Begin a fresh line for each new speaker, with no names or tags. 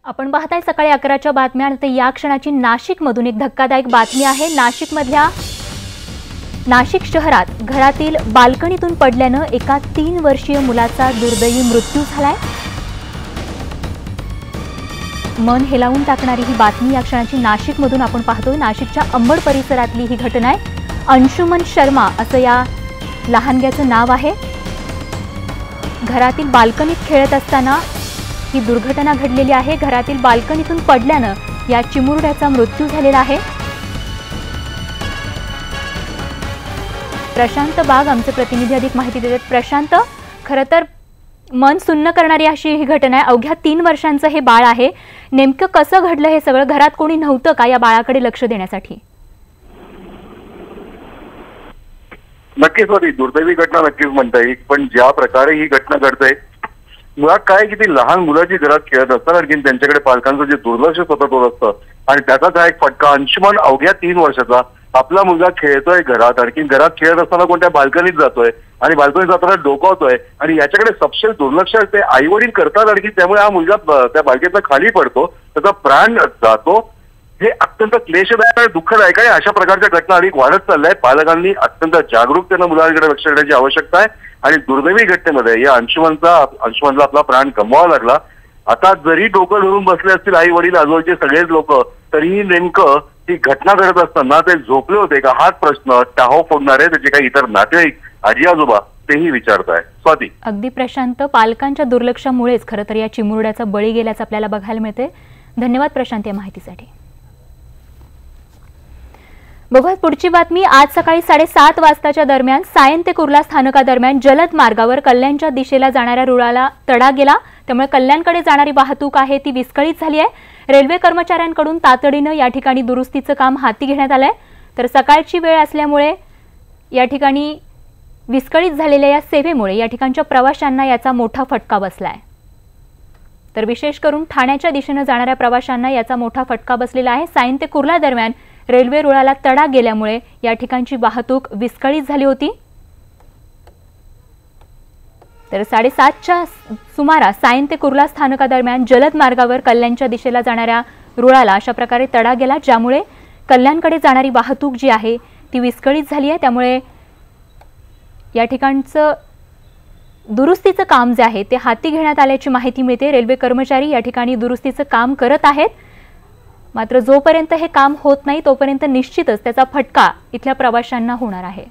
आपण पाहताय सकाळी 11च्या बातम्या आणि या क्षणाची नाशिकमधून एक धक्कादायक बातमी आहे। नाशिक शहरात घरातील बाल्कनीतून पडल्याने एका 3 वर्षीय मुलाचा दुर्दैवी मृत्यू झालाय। मन हेलावून टाकणारी ही बातमी या क्षणाची नाशिकमधून आपण पाहतोय। नाशिकच्या अंबड परिसरातली ही घटना आहे। अंशुमन शर्मा असं या लहानग्याचं नाव आहे। घरातील बाल्कनीत खेळत असताना ही दुर्घटना घडलेली आहे। घरातील बाल्कनीतून पडल्याने या चिमुरड्याचा मृत्यू झालेला आहे। प्रशांत बाग आमचे प्रतिनिधी अधिक माहिती देतात। प्रशांत, खरं तर मन सुन्न करणारी अशी ही घटना आहे। अवघ्या 3 वर्षांचं हे बाळ आहे। नेमकं कसं घडलं हे सगळं? घरात कोणी नव्हतं का या बाळाकडे लक्ष देण्यासाठी?
नक्कीच होती दुर्दैवी घटना, नक्कीच म्हणता येईल। पण ज्या प्रकारे ही घटना घडते, मुळात काय की ती लहान मुलाची घरात खेळत असताना आणखी त्यांच्याकडे पालकांचं जे दुर्लक्ष सतत होत असतं आणि त्याचाच हा एक फटका। अंशुमन अवघ्या 3 वर्षाचा आपला मुलगा खेळतोय घरात, आणखी घरात खेळत असताना कोणत्या बाल्कनीत जातोय आणि बाल्कनीत जाताना डोकावतोय आणि याच्याकडे सपशेल दुर्लक्ष ते आई वडील करतात आणखी त्यामुळे हा मुलगा त्या बाल्कनीतला खाली पडतो, त्याचा प्राण जातो। हे अत्यंत क्लेशदायक आणि दुःखदायक आहे। अशा प्रकारच्या घटना अधिक वाढत चालल्या आहेत। पालकांनी अत्यंत जागरूकतेने मुलांकडे लक्ष देण्याची आवश्यकता आहे आणि दुर्दैवी घटनेमध्ये या अंशुमनला आपला प्राण गमवावा लागला। आता जरी डोकं धरून बसले असतील आई वडील, आजूबाजूचे सगळेच लोक, तरीही नेमकं ती घटना घडत असताना ते झोपले होते का हाच प्रश्न टाहो फोडणारे त्याचे काही इतर नातेवाईक, आजी आजोबा तेही विचारताय। स्वाती,
अगदी प्रशांत, पालकांच्या दुर्लक्षामुळेच खरं तर या चिमुरड्याचा बळी गेल्याचं आपल्याला बघायला मिळते। धन्यवाद प्रशांत या माहितीसाठी। बघूयात पुढची बातमी। आज सकाळी 7:30 वाजताच्या दरम्यान सायन ते कुर्ला स्थानकादरम्यान जलद मार्गावर कल्याणच्या दिशेला जाणाऱ्या रुळाला तडा गेला, त्यामुळे कल्याणकडे जाणारी वाहतूक आहे ती विस्कळीत झाली आहे। रेल्वे कर्मचाऱ्यांकडून तातडीने या ठिकाणी दुरुस्तीचं काम हाती घेण्यात आलंय। तर सकाळची वेळ असल्यामुळे या ठिकाणी विस्कळीत झालेल्या या सेवेमुळे या ठिकाणच्या प्रवाशांना याचा मोठा फटका बसलाय। तर विशेष करून ठाण्याच्या दिशेने जाणाऱ्या प्रवाशांना याचा मोठा फटका बसलेला आहे। सायन ते कुर्ला दरम्यान रेल्वे रुळाला तडा गेल्यामुळे या ठिकाणची वाहतूक विस्कळीत झाली होती। तर 7:30च्या सुमारास सायन ते कुर्ला स्थानकादरम्यान जलद मार्गावर कल्याणच्या दिशेला जाणाऱ्या रुळाला अशा प्रकारे तडा गेला, ज्यामुळे कल्याणकडे जाणारी वाहतूक जी आहे ती विस्कळीत झाली आहे। त्यामुळे या ठिकाणचं दुरुस्तीचं काम जे आहे ते हाती घेण्यात आल्याची माहिती मिळते। रेल्वे कर्मचारी या ठिकाणी दुरुस्तीचं काम करत आहेत, मात्र जोपर्यंत हे काम होत नाही तोपर्यंत निश्चितच त्याचा फटका इथल्या प्रवाशांना होणार आहे।